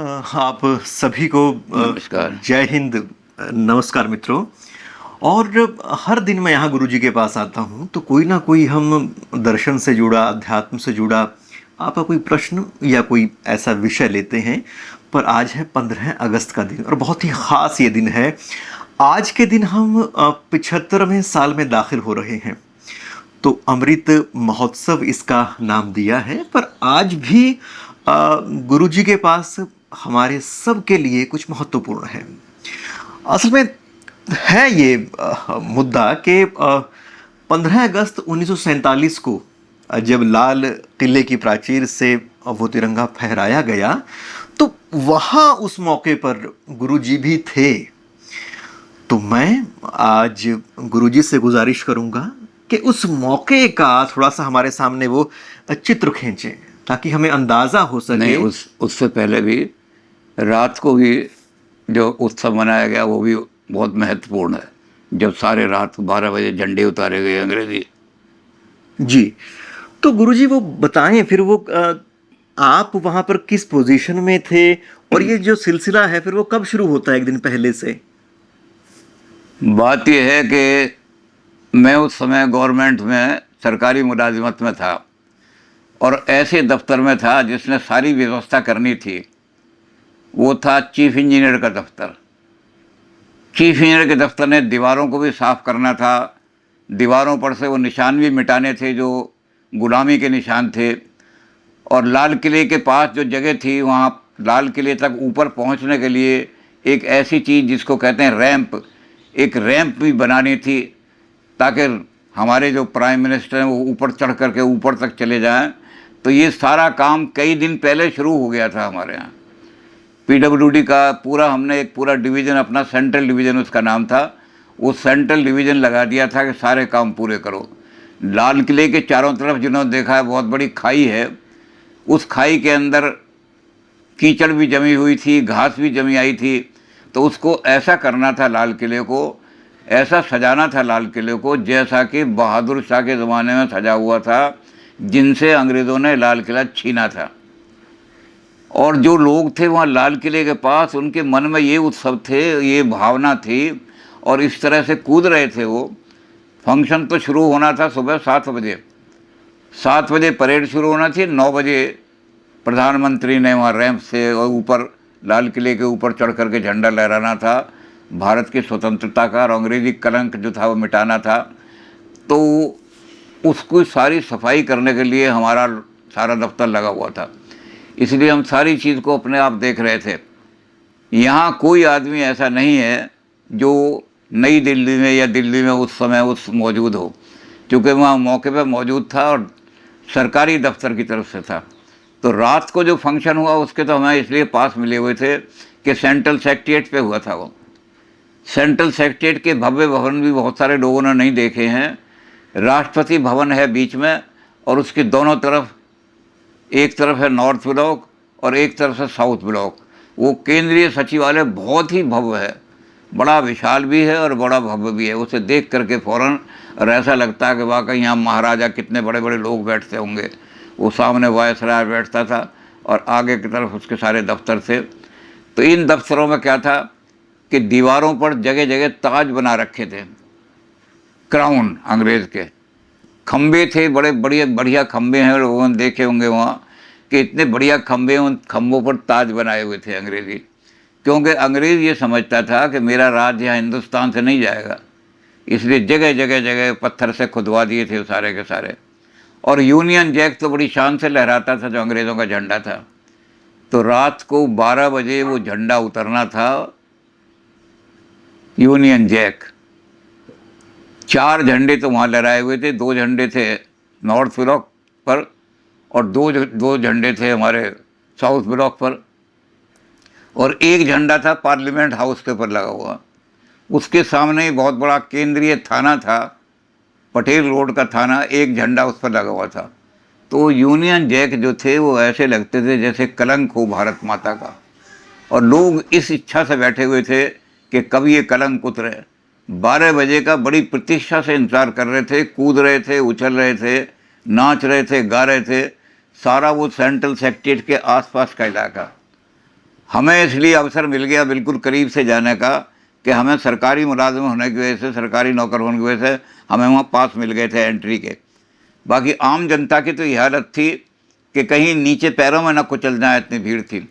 आप सभी को नमस्कार। जय हिंद। नमस्कार मित्रों। और हर दिन मैं यहाँ गुरुजी के पास आता हूँ तो कोई ना कोई हम दर्शन से जुड़ा, अध्यात्म से जुड़ा आपका कोई प्रश्न या कोई ऐसा विषय लेते हैं। पर आज है 15 अगस्त का दिन और बहुत ही ख़ास ये दिन है। आज के दिन हम 75वें साल में दाखिल हो रहे हैं। तो अमृत महोत्सव इसका नाम दिया है। पर आज भी गुरुजी के पास हमारे सब के लिए कुछ महत्वपूर्ण है। असल में है ये मुद्दा कि 15 अगस्त 1947 को जब लाल किले की प्राचीर से वो तिरंगा फहराया गया तो वहाँ उस मौके पर गुरुजी भी थे। तो मैं आज गुरुजी से गुजारिश करूँगा कि उस मौके का थोड़ा सा हमारे सामने वो चित्र खींचें ताकि हमें अंदाज़ा हो सके। नहीं, उससे पहले भी रात को भी जो उत्सव मनाया गया वो भी बहुत महत्वपूर्ण है, जब सारे रात 12 बजे झंडे उतारे गए अंग्रेजी। जी, तो गुरुजी वो बताएं फिर वो आप वहाँ पर किस पोजीशन में थे और ये जो सिलसिला है फिर वो कब शुरू होता है? एक दिन पहले से। बात यह है कि मैं उस समय गवर्नमेंट में सरकारी मुलाजिमत में था और ऐसे दफ्तर में था जिसने सारी व्यवस्था करनी थी। वो था चीफ इंजीनियर का दफ्तर। चीफ इंजीनियर के दफ्तर ने दीवारों को भी साफ़ करना था, दीवारों पर से वो निशान भी मिटाने थे जो गुलामी के निशान थे। और लाल किले के पास जो जगह थी वहाँ लाल किले तक ऊपर पहुँचने के लिए एक ऐसी चीज़ जिसको कहते हैं रैंप, एक रैंप भी बनानी थी ताकि हमारे जो प्राइम मिनिस्टर हैं वो ऊपर चढ़ करके ऊपर तक चले जाएं। तो ये सारा काम कई दिन पहले शुरू हो गया था हमारे यहाँ। पीडब्ल्यूडी का पूरा हमने एक पूरा डिवीज़न, अपना सेंट्रल डिवीज़न उसका नाम था, उस सेंट्रल डिवीज़न लगा दिया था कि सारे काम पूरे करो। लाल किले के चारों तरफ जिन्होंने देखा है बहुत बड़ी खाई है, उस खाई के अंदर कीचड़ भी जमी हुई थी, घास भी जमी आई थी। तो उसको ऐसा करना था, लाल किले को ऐसा सजाना था, लाल किले को जैसा कि बहादुर शाह के ज़माने में सजा हुआ था, जिनसे अंग्रेज़ों ने लाल किला छीना था। और जो लोग थे वहाँ लाल किले के पास, उनके मन में ये उत्सव थे, ये भावना थी और इस तरह से कूद रहे थे वो। फंक्शन तो शुरू होना था सुबह 7 बजे, 7 बजे परेड शुरू होना थी। 9 बजे प्रधानमंत्री ने वहाँ रैंप से और ऊपर लाल किले के ऊपर चढ़ करके झंडा लहराना था, भारत की स्वतंत्रता का, और अंग्रेज़ी कलंक जो था वो मिटाना था। तो उसको सारी सफाई करने के लिए हमारा सारा दफ्तर लगा हुआ था, इसलिए हम सारी चीज़ को अपने आप देख रहे थे। यहाँ कोई आदमी ऐसा नहीं है जो नई दिल्ली में या दिल्ली में उस समय उस मौजूद हो, क्योंकि वहाँ मौके पर मौजूद था और सरकारी दफ्तर की तरफ से था। तो रात को जो फंक्शन हुआ उसके तो हमें इसलिए पास मिले हुए थे कि सेंट्रल सेक्रेटेरिएट पे हुआ था वो। सेंट्रल सेक्रेटेरिएट के भव्य भवन भी बहुत सारे लोगों ने नहीं देखे हैं। राष्ट्रपति भवन है बीच में और उसके दोनों तरफ, एक तरफ है नॉर्थ ब्लॉक और एक तरफ से साउथ ब्लॉक। वो केंद्रीय सचिवालय बहुत ही भव्य है, बड़ा विशाल भी है और बड़ा भव्य भी है। उसे देख करके फ़ौरन और ऐसा लगता है कि वाकई यहाँ महाराजा कितने बड़े बड़े लोग बैठते होंगे। वो सामने वायसराय बैठता था और आगे की तरफ उसके सारे दफ्तर थे। तो इन दफ्तरों में क्या था कि दीवारों पर जगह जगह ताज बना रखे थे, क्राउन अंग्रेज़ के। खम्भे थे, बड़े बढ़िया बढ़िया खम्भे हैं, लोगों ने देखे होंगे वहाँ कि इतने बढ़िया खम्भे, उन खम्भों पर ताज बनाए हुए थे अंग्रेज़ी। क्योंकि अंग्रेज़ ये समझता था कि मेरा राज यहाँ हिंदुस्तान से नहीं जाएगा, इसलिए जगह जगह जगह पत्थर से खुदवा दिए थे सारे के सारे। और यूनियन जैक तो बड़ी शान से लहराता था जो अंग्रेज़ों का झंडा था। तो रात को 12 बजे वो झंडा उतरना था, यूनियन जैक। 4 झंडे तो वहाँ लहराए हुए थे, 2 झंडे थे नॉर्थ ब्लॉक पर और दो झंडे थे हमारे साउथ ब्लॉक पर, और एक झंडा था पार्लियामेंट हाउस के ऊपर लगा हुआ। उसके सामने ही बहुत बड़ा केंद्रीय थाना था, पटेल रोड का थाना, एक झंडा उस पर लगा हुआ था। तो यूनियन जैक जो थे वो ऐसे लगते थे जैसे कलंक हो भारत माता का, और लोग इस इच्छा से बैठे हुए थे कि कब ये कलंक उतरे। 12 बजे का बड़ी प्रतीक्षा से इंतज़ार कर रहे थे, कूद रहे थे, उछल रहे थे, नाच रहे थे, गा रहे थे, सारा वो सेंट्रल सेक्रेटेरिएट के आसपास का इलाका। हमें इसलिए अवसर मिल गया बिल्कुल करीब से जाने का कि हमें सरकारी मुलाजिम होने की वजह से, सरकारी नौकर होने की वजह से हमें वहाँ पास मिल गए थे एंट्री के। बाकी आम जनता की तो यह हालत थी कि कहीं नीचे पैरों में न कुचल जाए, इतनी भीड़ थी।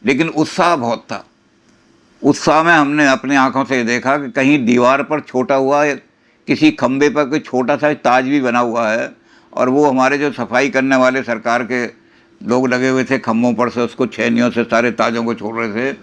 लेकिन उत्साह बहुत था। उत्साह में हमने अपनी आंखों से देखा कि कहीं दीवार पर छोटा हुआ किसी खंबे पर कोई छोटा सा ताज भी बना हुआ है, और वो हमारे जो सफाई करने वाले सरकार के लोग लगे हुए थे खम्भों पर से उसको छेनियों से सारे ताजों को छोड़ रहे थे,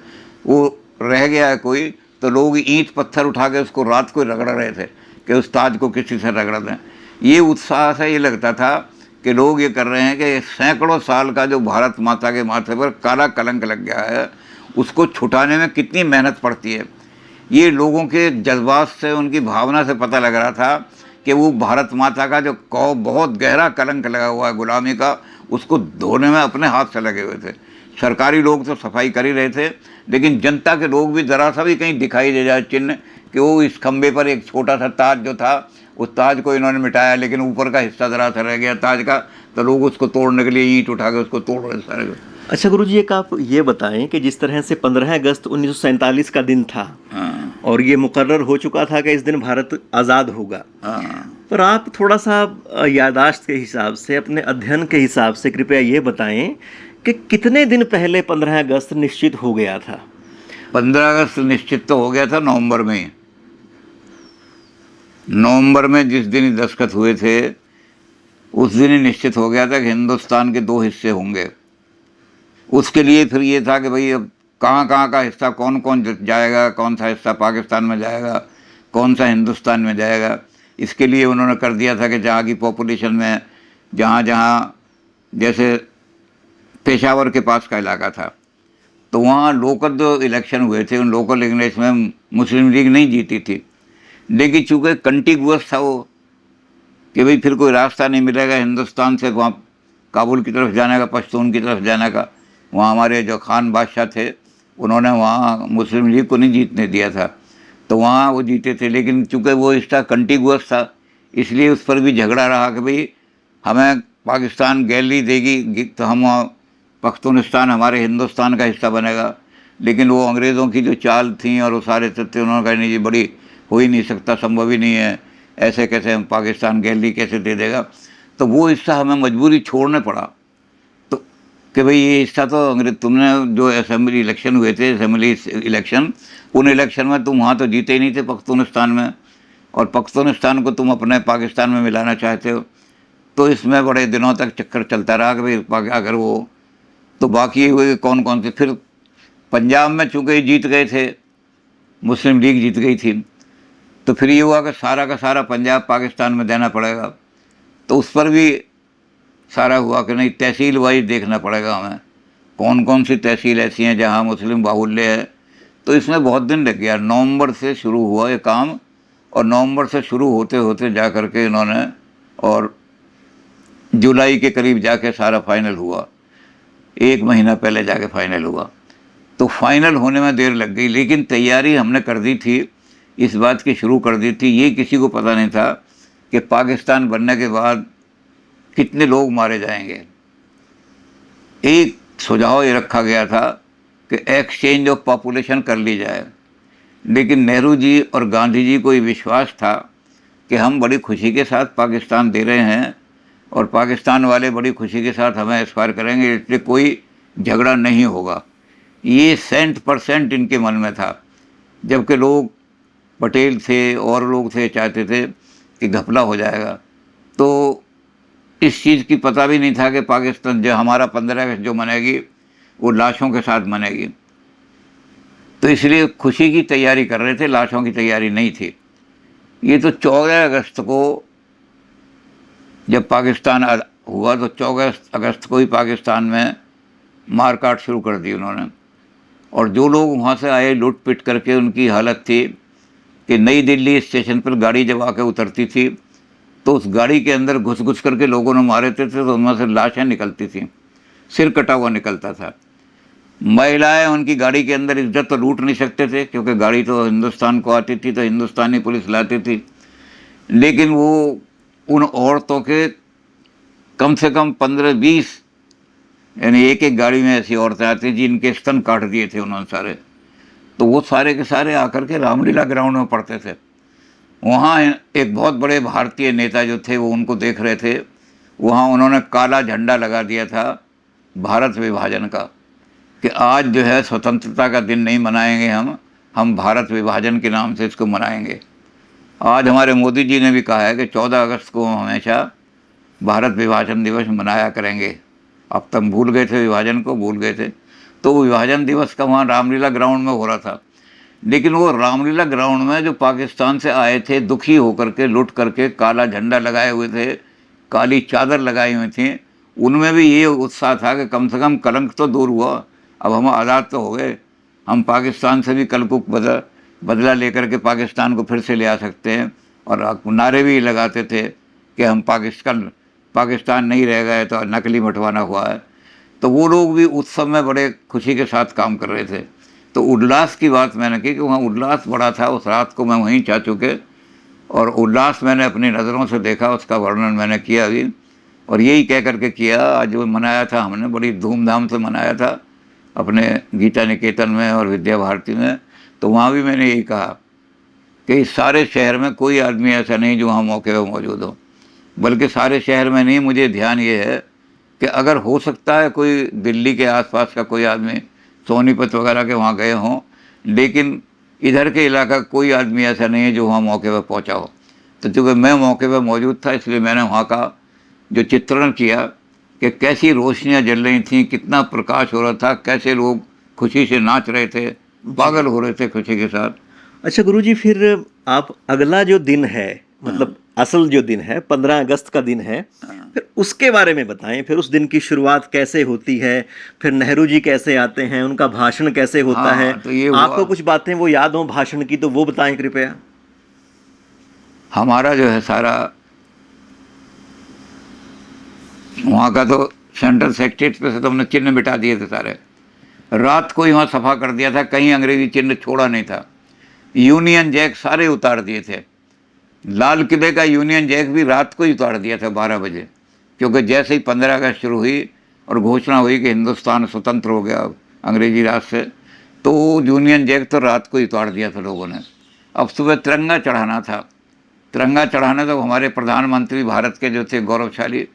वो रह गया है कोई, तो लोग ईंट पत्थर उठा के उसको रात को रगड़ रहे थे कि उस ताज को किसी से रगड़ दें। ये उत्साह से ये लगता था कि लोग ये कर रहे हैं कि सैकड़ों साल का जो भारत माता के माथे पर काला कलंक लग गया है, उसको छुटाने में कितनी मेहनत पड़ती है। ये लोगों के जज्बात से, उनकी भावना से पता लग रहा था कि वो भारत माता का जो बहुत गहरा कलंक लगा हुआ है गुलामी का, उसको धोने में अपने हाथ से लगे हुए थे। सरकारी लोग तो सफाई कर ही रहे थे, लेकिन जनता के लोग भी ज़रा सा भी कहीं दिखाई दे जाए चिन्ह कि वो इस खंबे पर एक छोटा सा ताज जो था, उस ताज को इन्होंने मिटाया, लेकिन ऊपर का हिस्सा ज़रा सा रह गया ताज का, तो लोग उसको तोड़ने के लिए ईंट उठा के उसको तोड़ रहे सारे। अच्छा गुरुजी, एक आप ये बताएं कि जिस तरह से 15 अगस्त 1947 का दिन था, हाँ और ये मुकर्रर हो चुका था कि इस दिन भारत आज़ाद होगा, हाँ। पर आप थोड़ा सा याददाश्त के हिसाब से, अपने अध्ययन के हिसाब से कृपया ये बताएं कि कितने दिन पहले 15 अगस्त निश्चित हो गया था? 15 अगस्त निश्चित तो हो गया था नवंबर में ही। नवंबर में जिस दिन ही दस्तखत हुए थे, उस दिन ही निश्चित हो गया था कि हिंदुस्तान के 2 हिस्से होंगे। उसके लिए फिर ये था कि भाई अब कहाँ कहाँ का हिस्सा कौन कौन जाएगा, कौन सा हिस्सा पाकिस्तान में जाएगा, कौन सा हिंदुस्तान में जाएगा। इसके लिए उन्होंने कर दिया था कि जहाँ की पॉपुलेशन में, जहाँ जहाँ, जैसे पेशावर के पास का इलाका था, तो वहाँ लोकल जो इलेक्शन हुए थे, उन लोकल इलेक्शन में मुस्लिम लीग नहीं जीती थी। लेकिन चूँकि कंटिगुअस था वो, कि भाई फिर कोई रास्ता नहीं मिलेगा हिंदुस्तान से वहाँ काबुल की तरफ जाने का, पश्तून की तरफ जाने का। वहाँ हमारे जो खान बादशाह थे, उन्होंने वहाँ मुस्लिम लीग को नहीं जीतने दिया था, तो वहाँ वो जीते थे। लेकिन चूँकि वो हिस्सा कंटिगुअस था, इसलिए उस पर भी झगड़ा रहा कि भाई हमें पाकिस्तान गैलरी देगी तो हम पख्तूनिस्तान हमारे हिंदुस्तान का हिस्सा बनेगा। लेकिन वो अंग्रेज़ों की जो चाल थी और वो सारे तथ्य, उन्होंने कहा नहीं जी, बड़ी हो ही नहीं सकता, संभव ही नहीं है, ऐसे कैसे हम पाकिस्तान गैलरी कैसे दे देगा। तो वो हिस्सा हमें मजबूरी छोड़ने पड़ा, तो कि भाई ये हिस्सा तो अंग्रेज, तुमने जो असेंबली इलेक्शन हुए थे, असेंबली इलेक्शन, उन इलेक्शन में तुम वहाँ तो जीते ही नहीं थे पख्तूनिस्तान में, और पख्तूनिस्तान को तुम अपने पाकिस्तान में मिलाना चाहते हो। तो इसमें बड़े दिनों तक चक्कर चलता रहा कि भाई अगर वो, तो बाकी हुए कौन कौन से, फिर पंजाब में चूँकि जीत गए थे, मुस्लिम लीग जीत गई थी, तो फिर ये हुआ कि सारा का सारा पंजाब पाकिस्तान में देना पड़ेगा। तो उस पर भी सारा हुआ कि नहीं, तहसील वाइज देखना पड़ेगा हमें, कौन कौन सी तहसील ऐसी हैं जहाँ मुस्लिम बाहुल्य है। तो इसमें बहुत दिन लग गया। नवंबर से शुरू हुआ ये काम, और नवंबर से शुरू होते होते जा कर के इन्होंने, और जुलाई के करीब जाके सारा फाइनल हुआ, 1 महीना पहले जाके फाइनल हुआ। तो फाइनल होने में देर लग गई, लेकिन तैयारी हमने कर दी थी, इस बात की शुरू कर दी थी। ये किसी को पता नहीं था कि पाकिस्तान बनने के बाद कितने लोग मारे जाएंगे। एक सुझाव ये रखा गया था कि एक्सचेंज ऑफ पॉपुलेशन कर ली जाए, लेकिन नेहरू जी और गांधी जी को ये विश्वास था कि हम बड़ी खुशी के साथ पाकिस्तान दे रहे हैं, और पाकिस्तान वाले बड़ी खुशी के साथ हमें एक्सपायर करेंगे, इसलिए कोई झगड़ा नहीं होगा। ये 100% इनके मन में था। जबकि लोग, पटेल थे और लोग थे, चाहते थे कि घपला हो जाएगा। तो इस चीज़ की पता भी नहीं था कि पाकिस्तान जो हमारा 15 अगस्त जो मनेगी, वो लाशों के साथ मनेगी। तो इसलिए खुशी की तैयारी कर रहे थे, लाशों की तैयारी नहीं थी। ये तो 14 अगस्त को जब पाकिस्तान हुआ, तो 14 अगस्त को ही पाकिस्तान में मारकाट शुरू कर दी उन्होंने। और जो लोग वहाँ से आए लूट पिट करके, उनकी हालत थी कि नई दिल्ली स्टेशन पर गाड़ी जब आके उतरती थी, तो उस गाड़ी के अंदर घुस घुस करके लोगों ने मारे थे, तो उनमें से लाशें निकलती थी, सिर कटा हुआ निकलता था। महिलाएं उनकी गाड़ी के अंदर इज्जत तो लूट नहीं सकते थे, क्योंकि गाड़ी तो हिंदुस्तान को आती थी, तो हिंदुस्तानी पुलिस लाती थी। लेकिन वो उन औरतों के कम से कम 15-20 यानी एक एक गाड़ी में ऐसी औरतें आती जिनके स्तन काट दिए थे उन्होंने सारे। तो वो सारे के सारे आकर के रामलीला ग्राउंड में पढ़ते थे। वहाँ एक बहुत बड़े भारतीय नेता जो थे वो उनको देख रहे थे। वहाँ उन्होंने काला झंडा लगा दिया था भारत विभाजन का, कि आज जो है स्वतंत्रता का दिन नहीं मनाएंगे हम भारत विभाजन के नाम से इसको मनाएंगे। आज हमारे मोदी जी ने भी कहा है कि 14 अगस्त को हम हमेशा भारत विभाजन दिवस मनाया करेंगे। अब तक भूल गए थे, विभाजन को भूल गए थे। तो विभाजन दिवस का वहाँ रामलीला ग्राउंड में हो रहा था। लेकिन वो रामलीला ग्राउंड में जो पाकिस्तान से आए थे दुखी होकर के, लुट करके, काला झंडा लगाए हुए थे, काली चादर लगाई हुई थी, उनमें भी ये उत्साह था कि कम से कम कलंक तो दूर हुआ, अब हम आज़ाद तो हो गए, हम पाकिस्तान से भी कलंक बदला लेकर के पाकिस्तान को फिर से ले आ सकते हैं। और नारे भी लगाते थे कि हम पाकिस्तान नहीं रह गए तो नकली बंटवारा हुआ है। तो वो लोग भी उत्सव में बड़े खुशी के साथ काम कर रहे थे। तो उल्लास की बात मैंने की कि वहाँ उल्लास बड़ा था। उस रात को मैं वहीं जा चुके और उल्लास मैंने अपनी नज़रों से देखा, उसका वर्णन मैंने किया भी। और यही कह करके किया, आज वो मनाया था हमने, बड़ी धूमधाम से मनाया था अपने गीता निकेतन में और विद्या भारती में। तो वहाँ भी मैंने यही कहा कि इस सारे शहर में कोई आदमी ऐसा नहीं जो वहाँ मौके पर मौजूद हो, बल्कि सारे शहर में नहीं, मुझे ध्यान ये है कि अगर हो सकता है कोई दिल्ली के आसपास का कोई आदमी सोनीपत वगैरह के वहाँ गए हों, लेकिन इधर के इलाका कोई आदमी ऐसा नहीं है जो वहाँ मौके पर पहुँचा हो। तो चूँकि मैं मौके पर मौजूद था इसलिए मैंने वहाँ का जो चित्रण किया कि कैसी रोशनियाँ जल रही थीं, कितना प्रकाश हो रहा था, कैसे लोग खुशी से नाच रहे थे, पागल हो रहे थे खुशी के साथ। अच्छा गुरुजी, फिर आप अगला जो दिन है, मतलब असल जो दिन है 15 अगस्त का दिन है, फिर उसके बारे में बताएं। फिर उस दिन की शुरुआत कैसे होती है, फिर नेहरू जी कैसे आते हैं, उनका भाषण कैसे होता है। तो ये आपको कुछ बातें वो याद हो भाषण की तो वो बताएं कृपया। हमारा जो है सारा वहाँ का तो सेंट्रल सेक्रेटरीट पे से तो हमने चिन्ह मिटा दिए थे सारे। रात को ही वहाँ सफा कर दिया था, कहीं अंग्रेजी चिन्ह छोड़ा नहीं था। यूनियन जैक सारे उतार दिए थे। लाल किले का यूनियन जैक भी रात को ही उतार दिया था 12 बजे, क्योंकि जैसे ही 15 अगस्त शुरू हुई और घोषणा हुई कि हिंदुस्तान स्वतंत्र हो गया अंग्रेजी राज से, तो यूनियन जैक तो रात को ही उतार दिया था लोगों ने। अब सुबह तिरंगा चढ़ाना था। तिरंगा चढ़ाने तो हमारे प्रधानमंत्री भारत के जो थे गौरवशाली,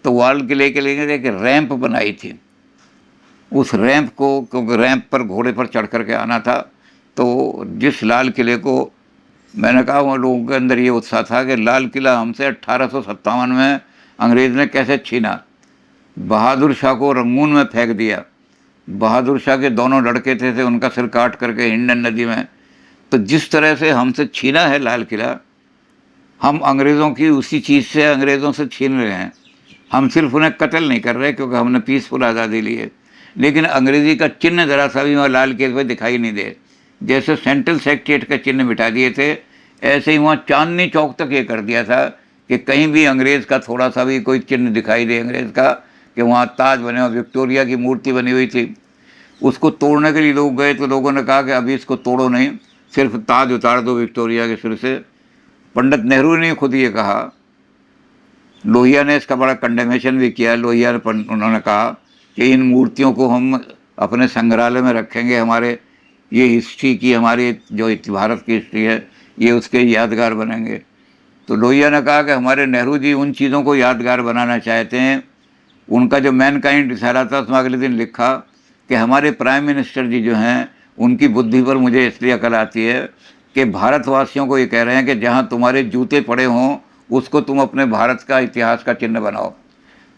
तो लाल किले के लिए एक रैंप बनाई थी। उस रैंप को, क्योंकि रैंप पर घोड़े पर चढ़ करके आना था, तो जिस लाल किले को मैंने कहा, वो लोगों के अंदर ये उत्साह था कि लाल किला हमसे 1857 में अंग्रेज़ ने कैसे छीना, बहादुर शाह को रंगून में फेंक दिया। बहादुर शाह के दोनों लड़के थे उनका सिर काट करके हिंडन नदी में। तो जिस तरह से हमसे छीना है लाल किला, हम अंग्रेज़ों की उसी चीज़ से अंग्रेज़ों से छीन रहे हैं। हम सिर्फ उन्हें कत्ल नहीं कर रहे क्योंकि हमने पीसफुल आज़ादी ली है, लेकिन अंग्रेज़ी का चिन्ह ज़रा सा भी वहाँ लाल किले पर दिखाई नहीं दे। जैसे सेंट्रल सेक्रेटरीट का चिन्ह मिटा दिए थे, ऐसे ही वहाँ चांदनी चौक तक ये कर दिया था कि कहीं भी अंग्रेज़ का थोड़ा सा भी कोई चिन्ह दिखाई दे अंग्रेज़ का, कि वहाँ ताज बने हुए, विक्टोरिया की मूर्ति बनी हुई थी, उसको तोड़ने के लिए लोग गए। तो लोगों ने कहा कि अभी इसको तोड़ो नहीं, सिर्फ ताज उतार दो विक्टोरिया के सिर से। पंडित नेहरू ने खुद ये कहा। लोहिया ने इसका बड़ा कंडेमेशन भी किया। लोहिया ने उन्होंने कहा कि इन मूर्तियों को हम अपने संग्रहालय में रखेंगे, हमारे ये हिस्ट्री की, हमारी जो भारत की हिस्ट्री है, ये उसके यादगार बनेंगे। तो लोहिया ने कहा कि हमारे नेहरू जी उन चीज़ों को यादगार बनाना चाहते हैं। उनका जो मैनकाइंड रिसाला था उसमें अगले दिन लिखा कि हमारे प्राइम मिनिस्टर जी जो हैं, उनकी बुद्धि पर मुझे इसलिए अकल आती है कि भारतवासियों को ये कह रहे हैं कि जहाँ तुम्हारे जूते पड़े हों उसको तुम अपने भारत का इतिहास का चिन्ह बनाओ।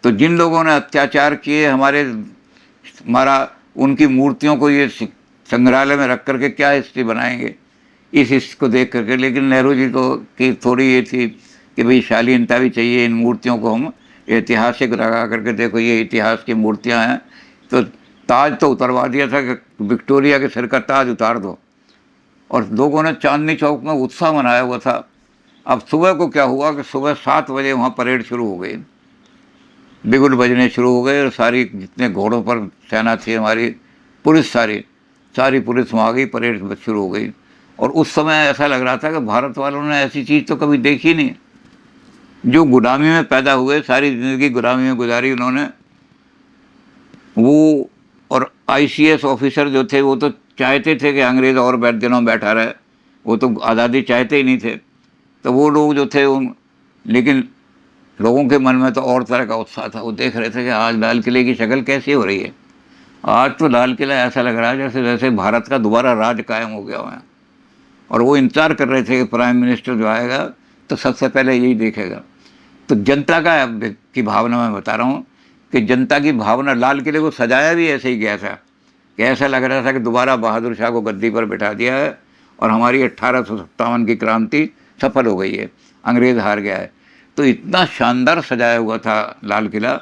तो जिन लोगों ने अत्याचार किए हमारा उनकी मूर्तियों को ये संग्रहालय में रख करके क्या हिस्ट्री बनाएंगे, इस हिस्ट्री को देख करके। लेकिन नेहरू जी को की थोड़ी ये थी कि भाई शालीनता भी चाहिए, इन मूर्तियों को हम ऐतिहासिक लगा करके, देखो ये इतिहास की मूर्तियां हैं। तो ताज तो उतरवा दिया था कि विक्टोरिया के सिर का ताज उतार दो, और लोगों ने चांदनी चौक में उत्साह मनाया हुआ था। अब सुबह को क्या हुआ कि सुबह 7 बजे वहाँ परेड शुरू हो गई, बिगुल बजने शुरू हो गए, और सारी जितने घोड़ों पर सेना थी हमारी, पुलिस सारी पुलिस वहाँ आ गई, परेड शुरू हो गई। और उस समय ऐसा लग रहा था कि भारत वालों ने ऐसी चीज़ तो कभी देखी नहीं। जो गुलामी में पैदा हुए, सारी ज़िंदगी गुलामी में गुजारी उन्होंने, वो और आईसीएस ऑफिसर जो थे वो तो चाहते थे कि अंग्रेज़ और दिनों बैठा रहे, वो तो आज़ादी चाहते ही नहीं थे। तो वो लोग जो थे उन, लेकिन लोगों के मन में तो और तरह का उत्साह था। वो देख रहे थे कि आज लाल किले की शक्ल कैसी हो रही है। आज तो लाल किला ऐसा लग रहा है जैसे जैसे भारत का दोबारा राज कायम हो गया है। और वो इंतज़ार कर रहे थे कि प्राइम मिनिस्टर जो आएगा तो सबसे पहले यही देखेगा। तो जनता का की भावना मैं बता रहा हूँ कि जनता की भावना, लाल किले को सजाया भी ऐसे ही गया था कि ऐसा लग रहा था कि दोबारा बहादुर शाह को गद्दी पर बिठा दिया है और हमारी 1857 की क्रांति सफल हो गई है, अंग्रेज़ हार गया है। तो इतना शानदार सजाया हुआ था लाल किला।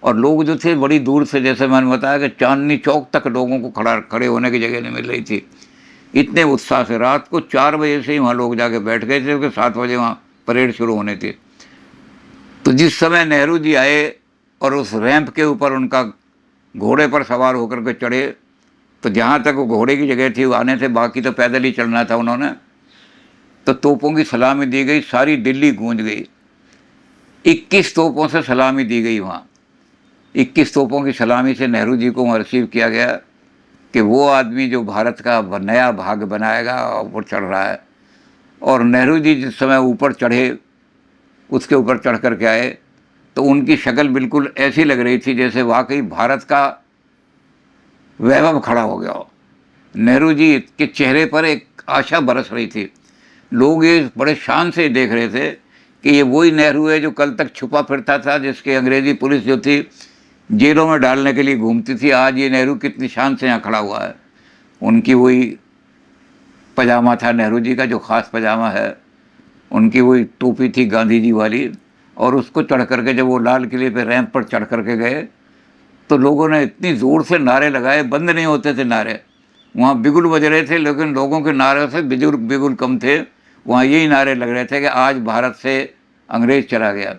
और लोग जो थे बड़ी दूर से, जैसे मैंने बताया कि चांदनी चौक तक लोगों को खड़े होने की जगह नहीं मिल रही थी, इतने उत्साह से। रात को 4 बजे से ही वहाँ लोग जाके बैठ गए थे क्योंकि 7 बजे वहाँ परेड शुरू होने थी। तो जिस समय नेहरू जी आए और उस रैंप के ऊपर उनका घोड़े पर सवार होकर के चढ़े, तो जहाँ तक वो घोड़े की जगह थी वो आने थे, बाकी तो पैदल ही चलना था उन्होंने। तो तोपों की सलामी दी गई, सारी दिल्ली गूंज गई। 21 तोपों से सलामी दी गई वहाँ। 21 तोपों की सलामी से नेहरू जी को वहाँ रिसीव किया गया कि वो आदमी जो भारत का नया भाग बनाएगा वो चढ़ रहा है। और नेहरू जी जिस समय ऊपर चढ़े, उसके ऊपर चढ़ कर के आए, तो उनकी शक्ल बिल्कुल ऐसी लग रही थी जैसे वाकई भारत का वैभव खड़ा हो गया हो। नेहरू जी के चेहरे पर एक आशा बरस रही थी। लोग ये बड़े शान से देख रहे थे कि ये वही नेहरू है जो कल तक छुपा फिरता था, जिसके अंग्रेज़ी पुलिस जो थी जेलों में डालने के लिए घूमती थी। आज ये नेहरू कितनी शान से यहाँ खड़ा हुआ है। उनकी वही पजामा था नेहरू जी का, जो ख़ास पजामा है, उनकी वही टोपी थी गांधी जी वाली। और उसको चढ़ करके जब वो लाल किले पे रैंप पर चढ़ करके गए तो लोगों ने इतनी ज़ोर से नारे लगाए, बंद नहीं होते थे नारे। वहाँ बिगुल बज रहे थे, लेकिन लोगों के नारे से बिगुल कम थे। वहाँ यही नारे लग रहे थे कि आज भारत से अंग्रेज़ चला गया।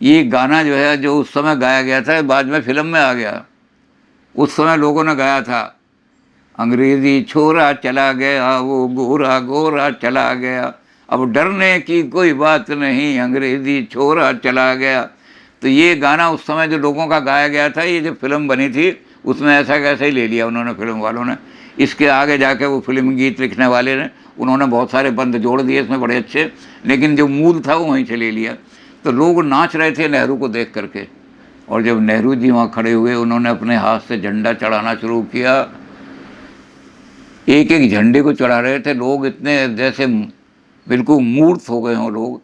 ये गाना जो है, जो उस समय गाया गया था, बाद में फिल्म में आ गया। उस समय लोगों ने गाया था, अंग्रेज़ी छोरा चला गया, वो गोरा गोरा चला गया, अब डरने की कोई बात नहीं, अंग्रेज़ी छोरा चला गया। तो ये गाना उस समय जो लोगों का गाया गया था, ये जो फिल्म बनी थी उसमें ऐसा कैसे ही ले लिया उन्होंने, फिल्म वालों ने। इसके आगे जाके वो फिल्म गीत लिखने वाले ने, उन्होंने बहुत सारे बंद जोड़ दिए इसमें बड़े अच्छे, लेकिन जो मूल था वो वहीं से ले लिया। तो लोग नाच रहे थे नेहरू को देख करके। और जब नेहरू जी वहाँ खड़े हुए, उन्होंने अपने हाथ से झंडा चढ़ाना शुरू किया। एक एक झंडे को चढ़ा रहे थे लोग, इतने जैसे बिल्कुल मूर्त हो गए हों लोग,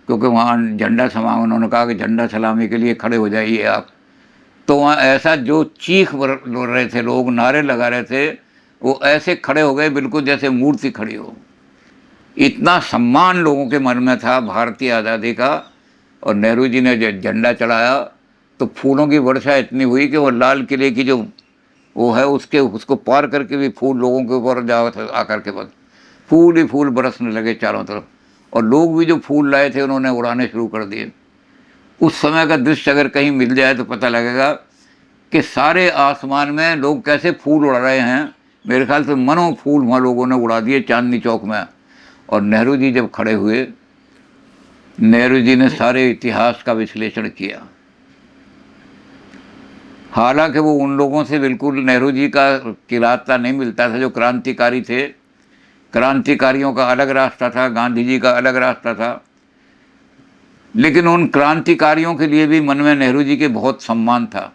क्योंकि वहाँ झंडा समा, उन्होंने कहा कि झंडा सलामी के लिए खड़े हो जाइए आप। तो वहाँ ऐसा जो चीख रहे थे लोग, नारे लगा रहे थे, वो ऐसे खड़े हो गए बिल्कुल जैसे मूर्ति खड़ी हो। इतना सम्मान लोगों के मन में था भारतीय आज़ादी का। और नेहरू जी ने जब झंडा चढ़ाया तो फूलों की वर्षा इतनी हुई कि वो लाल किले की जो वो है उसको पार करके भी फूल लोगों के ऊपर जा आकर के बस फूल ही फूल बरसने लगे चारों तरफ। और लोग भी जो फूल लाए थे उन्होंने उड़ाने शुरू कर दिए। उस समय का दृश्य अगर कहीं मिल जाए तो पता लगेगा कि सारे आसमान में लोग कैसे फूल उड़ा रहे हैं। मेरे ख्याल से मनों फूल वहाँ लोगों ने उड़ा दिए चांदनी चौक में। और नेहरू जी जब खड़े हुए, नेहरू जी ने सारे इतिहास का विश्लेषण किया। हालांकि वो उन लोगों से बिल्कुल नेहरू जी का किराता नहीं मिलता था जो क्रांतिकारी थे। क्रांतिकारियों का अलग रास्ता था, गांधी जी का अलग रास्ता था। लेकिन उन क्रांतिकारियों के लिए भी मन में नेहरू जी के बहुत सम्मान था।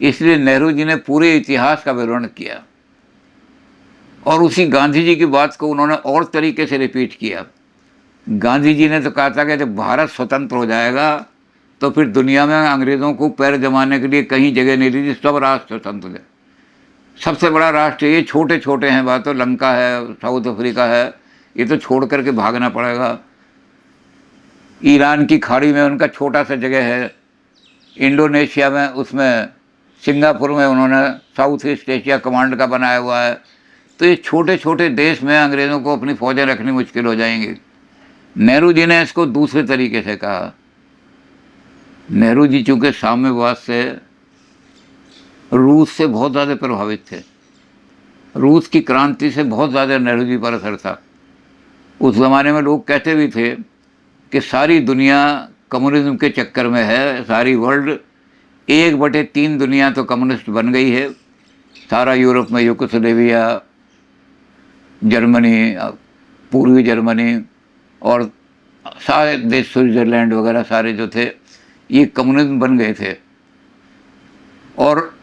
इसलिए नेहरू जी ने पूरे इतिहास का विवरण किया और उसी गांधी जी की बात को उन्होंने और तरीके से रिपीट किया। गांधी जी ने तो कहा था कि जब भारत स्वतंत्र हो जाएगा तो फिर दुनिया में अंग्रेज़ों को पैर जमाने के लिए कहीं जगह नहीं रही, सब राष्ट्र स्वतंत्र है। सबसे बड़ा राष्ट्र ये, छोटे छोटे हैं बात, तो लंका है, साउथ अफ्रीका है, ये तो छोड़ करके भागना पड़ेगा। ईरान की खाड़ी में उनका छोटा सा जगह है, इंडोनेशिया में, उसमें सिंगापुर में उन्होंने साउथ ईस्ट एशिया कमांड का बनाया हुआ है। तो ये छोटे छोटे देश में अंग्रेज़ों को अपनी फ़ौजें रखनी मुश्किल हो जाएंगी। नेहरू जी ने इसको दूसरे तरीके से कहा। नेहरू जी चूँकि साम्यवाद से, रूस से बहुत ज़्यादा प्रभावित थे, रूस की क्रांति से बहुत ज़्यादा नेहरू जी पर असर था। उस ज़माने में लोग कहते भी थे कि सारी दुनिया कम्युनिज्म के चक्कर में है, सारी वर्ल्ड 1/3 दुनिया तो कम्युनिस्ट बन गई है। सारा यूरोप में यूगोस्लाविया, जर्मनी, पूर्वी जर्मनी और सारे देश, स्विट्जरलैंड वगैरह सारे जो थे ये कम्युनिज्म बन गए थे। और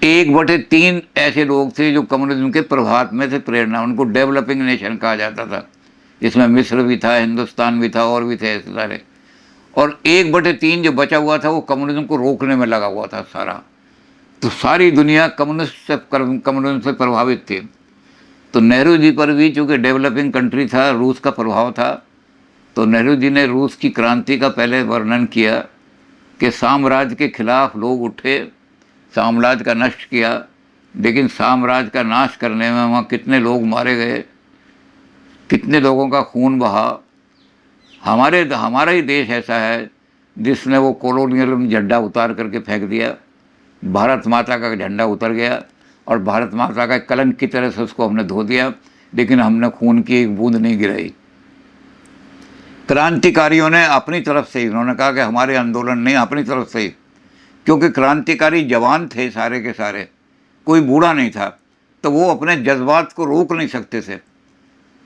1/3 ऐसे लोग थे जो कम्युनिज्म के प्रभाव में थे, प्रेरणा, उनको डेवलपिंग नेशन कहा जाता था, जिसमें मिस्र भी था, हिंदुस्तान भी था और भी थे ऐसे सारे। और 1/3 जो बचा हुआ था वो कम्युनिज्म को रोकने में लगा हुआ था सारा। तो सारी दुनिया कम्युनिज्म से प्रभावित थी। तो नेहरू जी पर भी चूँकि डेवलपिंग कंट्री था, रूस का प्रभाव था, तो नेहरू जी ने रूस की क्रांति का पहले वर्णन किया कि साम्राज्य के खिलाफ लोग उठे, साम्राज्य का नष्ट किया, लेकिन साम्राज्य का नाश करने में वहाँ कितने लोग मारे गए, कितने लोगों का खून बहा। हमारा ही देश ऐसा है जिसने वो कॉलोनियल झंडा उतार करके फेंक दिया, भारत माता का झंडा उतर गया और भारत माता का कलंक की तरह से उसको हमने धो दिया, लेकिन हमने खून की एक बूंद नहीं गिराई। क्रांतिकारियों ने अपनी तरफ से, इन्होंने कहा कि हमारे आंदोलन नहीं, अपनी तरफ से ही, क्योंकि क्रांतिकारी जवान थे सारे के सारे, कोई बूढ़ा नहीं था, तो वो अपने जज्बात को रोक नहीं सकते थे।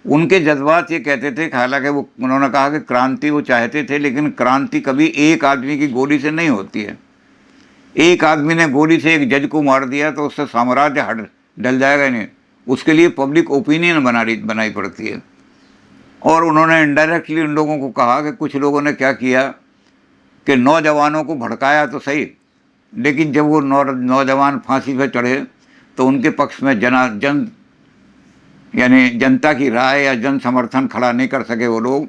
उनके जज्बात ये कहते थे, हालांकि वो, उन्होंने कहा कि क्रांति वो चाहते थे, लेकिन क्रांति कभी एक आदमी की गोली से नहीं होती है। एक आदमी ने गोली से एक जज को मार दिया तो उससे साम्राज्य हट डल जाएगा नहीं, उसके लिए पब्लिक ओपिनियन बनाई पड़ती है। और उन्होंने इनडायरेक्टली उन लोगों को कहा कि कुछ लोगों ने क्या किया कि नौजवानों को भड़काया तो सही, लेकिन जब वो नौजवान फांसी पर चढ़े तो उनके पक्ष में यानी जनता की राय या जन समर्थन खड़ा नहीं कर सके वो लोग,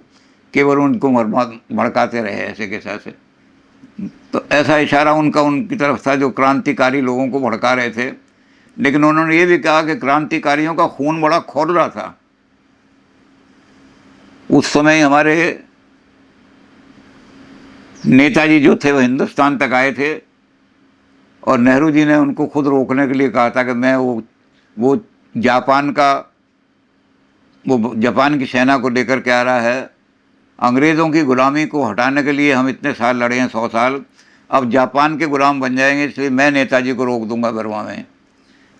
केवल उनको भड़काते रहे ऐसे के ऐसे। तो ऐसा इशारा उनकी तरफ था जो क्रांतिकारी लोगों को भड़का रहे थे। लेकिन उन्होंने ये भी कहा कि क्रांतिकारियों का खून बड़ा खौल रहा था। उस समय हमारे नेताजी जो थे वो हिंदुस्तान तक आए थे और नेहरू जी ने उनको खुद रोकने के लिए कहा था कि मैं वो जापान की सेना को लेकर के आ रहा है, अंग्रेज़ों की ग़ुलामी को हटाने के लिए हम इतने साल लड़े हैं, 100 साल, अब जापान के ग़ुलाम बन जाएंगे, इसलिए मैं नेताजी को रोक दूंगा बर्मा में।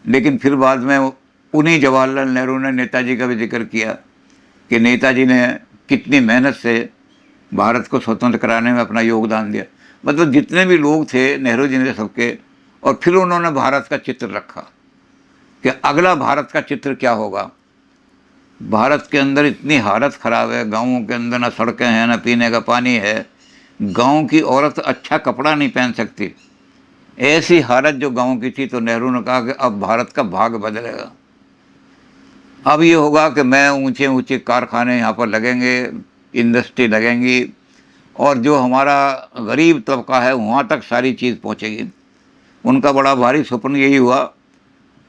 लेकिन फिर बाद में उन्हीं जवाहरलाल नेहरू ने नेताजी का भी जिक्र किया कि नेताजी ने कितनी मेहनत से भारत को स्वतंत्र कराने में अपना योगदान दिया। मतलब जितने भी लोग थे नेहरू जी ने सबके, और फिर उन्होंने भारत का चित्र रखा कि अगला भारत का चित्र क्या होगा। भारत के अंदर इतनी हालत ख़राब है, गाँवों के अंदर ना सड़कें हैं, ना पीने का पानी है, गांव की औरत अच्छा कपड़ा नहीं पहन सकती, ऐसी हालत जो गांव की थी। तो नेहरू ने कहा कि अब भारत का भाग बदलेगा, अब ये होगा कि मैं ऊंचे ऊंचे कारखाने यहाँ पर लगेंगे, इंडस्ट्री लगेंगी, और जो हमारा गरीब तबका है वहाँ तक सारी चीज़ पहुँचेगी। उनका बड़ा भारी स्वप्न यही हुआ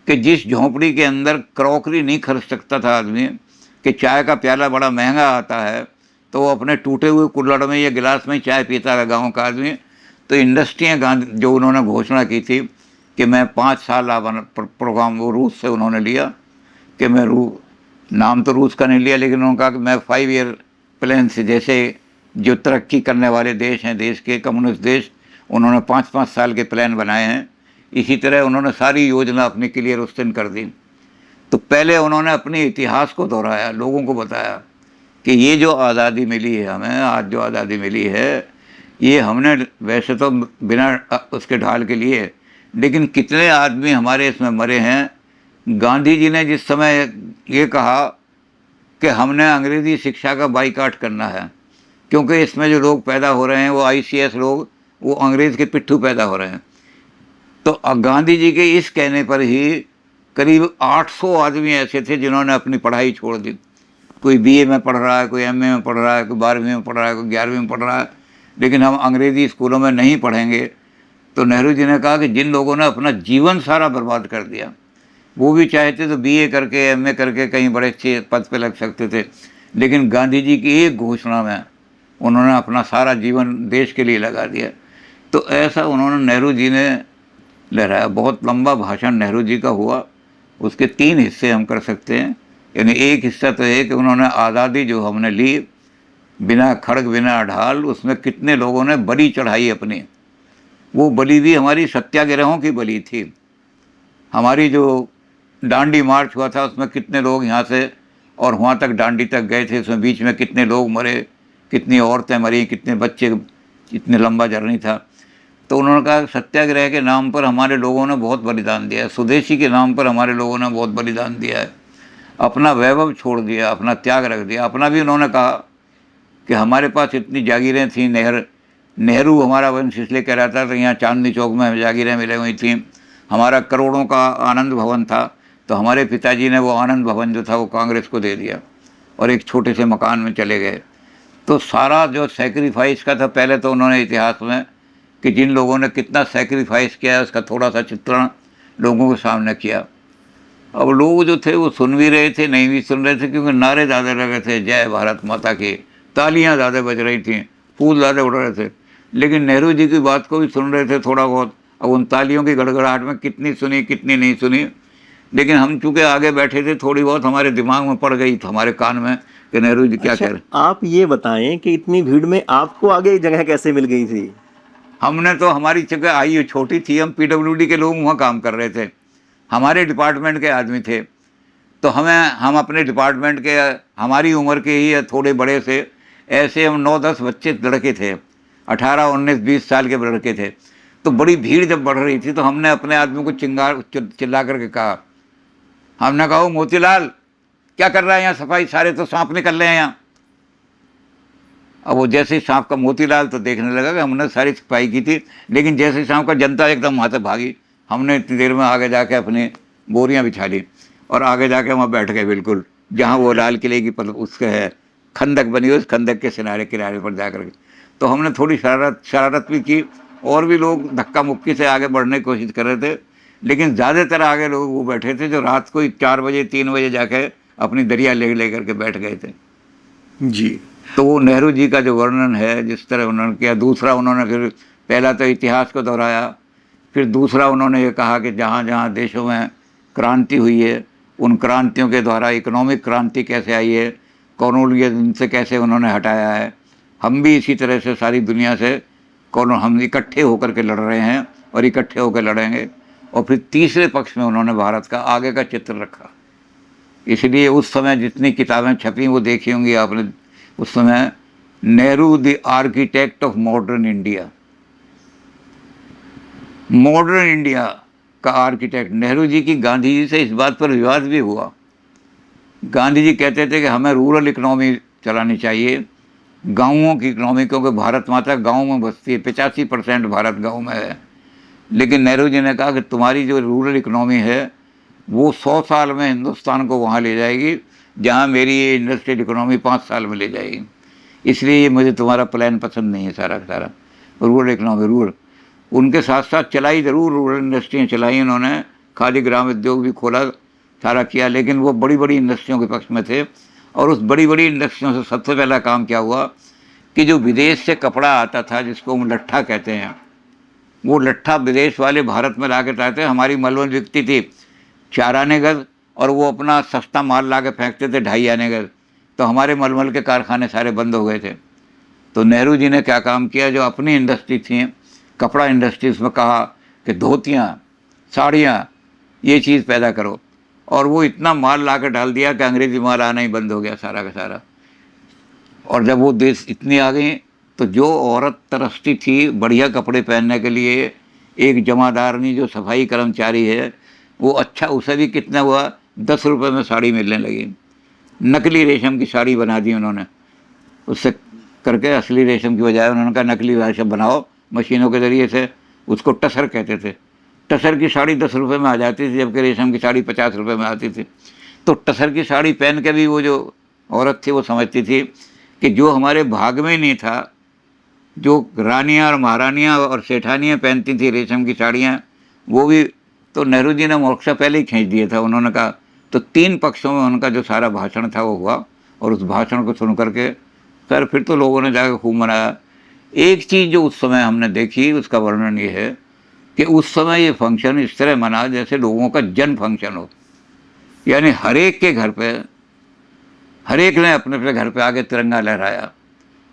कि जिस झोंपड़ी के अंदर क्रॉकरी नहीं खरीद सकता था आदमी, कि चाय का प्याला बड़ा महंगा आता है, तो वो अपने टूटे हुए कुल्हड़ में या गिलास में चाय पीता था गाँव का आदमी। तो इंडस्ट्रियाँ गांधी जो उन्होंने घोषणा की थी कि मैं 5 साल प्रोग्राम वो रूस से उन्होंने लिया कि मैं नाम तो रूस का नहीं लिया, लेकिन उन्होंने कहा कि मैं 5 ईयर प्लान से, जैसे जो तरक्की करने वाले देश हैं, देश के कम्युनिस्ट देश, उन्होंने 5-5 साल के प्लान बनाए हैं, इसी तरह उन्होंने सारी योजना अपनी क्लियर उस दिन कर दी। तो पहले उन्होंने अपने इतिहास को दोहराया, लोगों को बताया कि ये जो आज़ादी मिली है हमें, आज जो आज़ादी मिली है, ये हमने वैसे तो बिना उसके ढाल के लिए, लेकिन कितने आदमी हमारे इसमें मरे हैं। गांधी जी ने जिस समय ये कहा कि हमने अंग्रेज़ी शिक्षा का बाइकाट करना है, क्योंकि इसमें जो लोग पैदा हो रहे हैं वो ICS लोग, वो अंग्रेज़ के पिट्ठू पैदा हो रहे हैं। तो गांधी जी के इस कहने पर ही करीब 800 आदमी ऐसे थे जिन्होंने अपनी पढ़ाई छोड़ दी। कोई BA में पढ़ रहा है, कोई MA में पढ़ रहा है, कोई 12वीं में पढ़ रहा है, कोई 11वीं में पढ़ रहा है, लेकिन हम अंग्रेज़ी स्कूलों में नहीं पढ़ेंगे। तो नेहरू जी ने कहा कि जिन लोगों ने अपना जीवन सारा बर्बाद कर दिया, वो भी चाहते तो BA करके MA करके कहीं बड़े अच्छे पद पे लग सकते थे, लेकिन गांधी जी की एक घोषणा में उन्होंने अपना सारा जीवन देश के लिए लगा दिया। तो ऐसा उन्होंने नेहरू जी ने लहराया। बहुत लंबा भाषण नेहरू जी का हुआ, उसके 3 हिस्से हम कर सकते हैं। यानी एक हिस्सा तो है कि उन्होंने आज़ादी जो हमने ली बिना खड़ग बिना ढाल, उसमें कितने लोगों ने बड़ी चढ़ाई अपनी, वो बलि भी हमारी सत्याग्रहों की बलि थी। हमारी जो डांडी मार्च हुआ था उसमें कितने लोग यहाँ से और वहाँ तक डांडी तक गए थे, उसमें बीच में कितने लोग मरे, कितनी औरतें मरी, कितने बच्चे, कितने लंबा जर्नी था। तो उन्होंने कहा सत्याग्रह के नाम पर हमारे लोगों ने बहुत बलिदान दिया है, स्वदेशी के नाम पर हमारे लोगों ने बहुत बलिदान दिया है, अपना वैभव छोड़ दिया, अपना त्याग रख दिया। अपना भी उन्होंने कहा कि हमारे पास इतनी जागीरें थीं, नेहरू हमारा वंश इसलिए कह रहा था तो यहाँ चांदनी चौक में हमें जागीरें मिले हुई थीं, हमारा करोड़ों का आनंद भवन था, तो हमारे पिताजी ने वो आनंद भवन जो था वो कांग्रेस को दे दिया और एक छोटे से मकान में चले गए। तो सारा जो सेक्रीफाइस का था, पहले तो उन्होंने इतिहास में कि जिन लोगों ने कितना सेक्रीफाइस किया है उसका थोड़ा सा चित्रण लोगों के सामने किया। अब लोग जो थे वो सुन भी रहे थे, नहीं भी सुन रहे थे, क्योंकि नारे ज़्यादा लगे थे, जय भारत माता की, तालियां ज़्यादा बज रही थीं, फूल ज़्यादा उड़ रहे थे, लेकिन नेहरू जी की बात को भी सुन रहे थे थोड़ा बहुत। अब उन तालियों की गड़गड़ाहट में कितनी सुनी कितनी नहीं सुनी, लेकिन हम चूँकि आगे बैठे थे, थोड़ी बहुत हमारे दिमाग में पड़ गई, हमारे कान में कि नेहरू जी क्या कह रहे। आप ये बताएं कि इतनी भीड़ में आपको आगे जगह कैसे मिल गई थी? हमने तो, हमारी जगह आई छोटी थी, हम पीडब्ल्यूडी के लोग वहाँ काम कर रहे थे, हमारे डिपार्टमेंट के आदमी थे, तो हम अपने डिपार्टमेंट के, हमारी उम्र के ही थोड़े बड़े से, ऐसे हम 9-10 बच्चे लड़के थे, 18-19-20 साल के लड़के थे। तो बड़ी भीड़ जब बढ़ रही थी तो हमने अपने आदमी को चिल्ला करके कहा, हमने कहा मोतीलाल क्या कर रहा है यहाँ, सफाई, सारे तो सांप निकल रहे हैं यहाँ। अब वो जैसे ही सांप का, मोतीलाल तो देखने लगा कि हमने सारी सफाई की थी, लेकिन जैसे ही सांप का, जनता एकदम वहाँ से भागी। हमने इतनी देर में आगे जाके अपनी बोरियां बिछा ली और आगे जाके वहाँ बैठ गए, बिल्कुल जहाँ वो लाल किले की उसके है खंदक बनी हुई, उस खंदक के किनारे पर जा कर के। तो हमने थोड़ी शरारत भी की, और भी लोग धक्का मुक्की से आगे बढ़ने की कोशिश कर रहे थे, लेकिन ज़्यादातर आगे लोग वो बैठे थे जो रात को 4 बजे 3 बजे जाके अपनी दरिया ले करके बैठ गए थे। जी। तो वो नेहरू जी का जो वर्णन है, जिस तरह उन्होंने किया, दूसरा उन्होंने फिर पहला तो इतिहास को दोहराया, फिर दूसरा उन्होंने ये कहा कि जहाँ जहाँ देशों में क्रांति हुई है, उन क्रांतियों के द्वारा इकोनॉमिक क्रांति कैसे आई है, कॉलोनियलिज्म से कैसे उन्होंने हटाया है, हम भी इसी तरह से सारी दुनिया से हम इकट्ठे होकर के लड़ रहे हैं और इकट्ठे होकर लड़ेंगे। और फिर तीसरे पक्ष में उन्होंने भारत का आगे का चित्र रखा। इसलिए उस समय जितनी किताबें छपी वो देखी होंगी आपने, उस समय Nehru the architect of modern India, modern India का आर्किटेक्ट नेहरू जी की गांधी जी से इस बात पर विवाद भी हुआ। गांधी जी कहते थे कि हमें रूरल इकोनॉमी चलानी चाहिए, गाँवों की इकोनॉमी, क्योंकि भारत माता गाँव में बसती है, 85% भारत गाँव में है। लेकिन नेहरू जी ने कहा कि तुम्हारी जो रूरल इकोनॉमी है वो 100 साल में हिंदुस्तान को वहाँ ले जाएगी जहाँ मेरी ये इंडस्ट्रियल इकोनॉमी 5 साल में ले जाएगी। इसलिए ये मुझे तुम्हारा प्लान पसंद नहीं है, सारा का सारा रूरल इकोनॉमी। रूरल उनके साथ साथ चलाई ज़रूर, रूरल इंडस्ट्रियाँ चलाई उन्होंने, खादी ग्राम उद्योग भी खोला, सारा किया, लेकिन वो बड़ी बड़ी इंडस्ट्रियों के पक्ष में थे। और उस बड़ी बड़ी इंडस्ट्रियों से सबसे पहला काम क्या हुआ कि जो विदेश से कपड़ा आता था, जिसको हम लट्ठा कहते हैं, वो लट्ठा विदेश वाले भारत में ला के लाते। हमारी मलमल बिकती थी 4 आने गज और वो अपना सस्ता माल ला के फेंकते थे 2.5 आने गज, तो हमारे मलमल के कारखाने सारे बंद हो गए थे। तो नेहरू जी ने क्या काम किया, जो अपनी इंडस्ट्री थी, कपड़ा इंडस्ट्री, उसमें कहा कि धोतियाँ, साड़ियाँ, ये चीज़ पैदा करो, और वो इतना माल ला कर डाल दिया कि अंग्रेज़ी माल आना ही बंद हो गया सारा का सारा। और जब वो देश इतनी आ गई तो जो औरत तरसती थी बढ़िया कपड़े पहनने के लिए, एक जमादारनी जो सफाई कर्मचारी है, वो अच्छा, उसे भी कितना हुआ, 10 रुपये में साड़ी मिलने लगी। नकली रेशम की साड़ी बना दी उन्होंने, उससे करके असली रेशम की बजाय उन्होंने कहा नकली रेशम बनाओ मशीनों के ज़रिए से, उसको टसर कहते थे। टसर की साड़ी 10 रुपये में आ जाती थी, जबकि रेशम की साड़ी 50 रुपये में आती थी। तो टसर की साड़ी पहन के भी वो जो औरत थी वो समझती थी कि जो हमारे भाग में ही नहीं था, जो रानियाँ और महारानियाँ और सेठानियाँ पहनती थी रेशम की साड़ियाँ, वो भी, तो नेहरू जी ने मोर्चा पहले ही खींच दिया था। उन्होंने कहा, तो 3 पक्षों में उनका जो सारा भाषण था वो हुआ, और उस भाषण को सुन करके सर फिर तो लोगों ने जाकर खूब मनाया। एक चीज़ जो उस समय हमने देखी, उसका वर्णन ये है कि उस समय ये फंक्शन इस तरह मना जैसे लोगों का जन फंक्शन हो, यानी हर एक के घर पे, हर एक ने अपने अपने घर पे आके तिरंगा लहराया,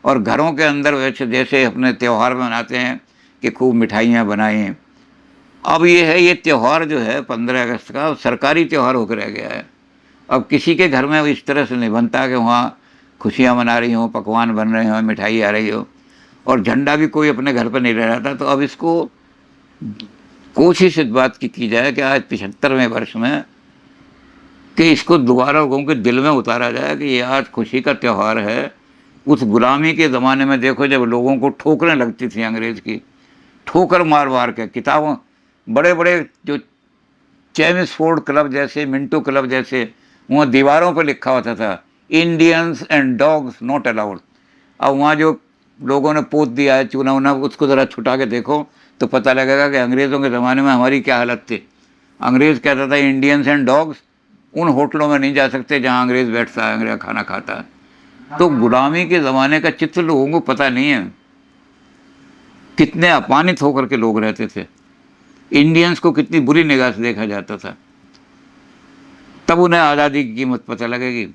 और घरों के अंदर वैसे जैसे अपने त्यौहार मनाते हैं कि खूब मिठाइयाँ बनाएं। अब ये है, ये त्यौहार जो है 15 अगस्त का सरकारी त्यौहार होकर रह गया है। अब किसी के घर में इस तरह से नहीं बनता कि वहाँ खुशियाँ मना रही हों, पकवान बन रहे हों, मिठाई आ रही हो, और झंडा भी कोई अपने घर पर नहीं रह रहा था। तो अब इसको कोशिश इस बात की जाए कि आज 75वें वर्ष में कि इसको दोबारा लोगों के दिल में उतारा जाए कि ये आज खुशी का त्यौहार है। उस गुलामी के ज़माने में देखो, जब लोगों को ठोकरें लगती थी अंग्रेज़ की, ठोकर मार मार के किताबों, बड़े बड़े जो चेम्सफोर्ड क्लब जैसे, मिंटो क्लब जैसे, वहाँ दीवारों पर लिखा होता था Indians and dogs not allowed. अब वहाँ जो लोगों ने पोत दिया है चूना वूना, उसको ज़रा छुटा के देखो तो पता लगेगा कि अंग्रेज़ों के ज़माने में हमारी क्या हालत थी। अंग्रेज़ कहता था इंडियंस एंड डॉग्स, उन होटलों में नहीं जा सकते जहाँ अंग्रेज़ बैठता है, अंग्रेज़ खाना खाता है। तो गुलामी के ज़माने का चित्र लोगों को पता नहीं है, कितने अपमानित होकर के लोग रहते थे, इंडियंस को कितनी बुरी निगाह से देखा जाता था। तब उन्हें आज़ादी की कीमत पता लगेगी।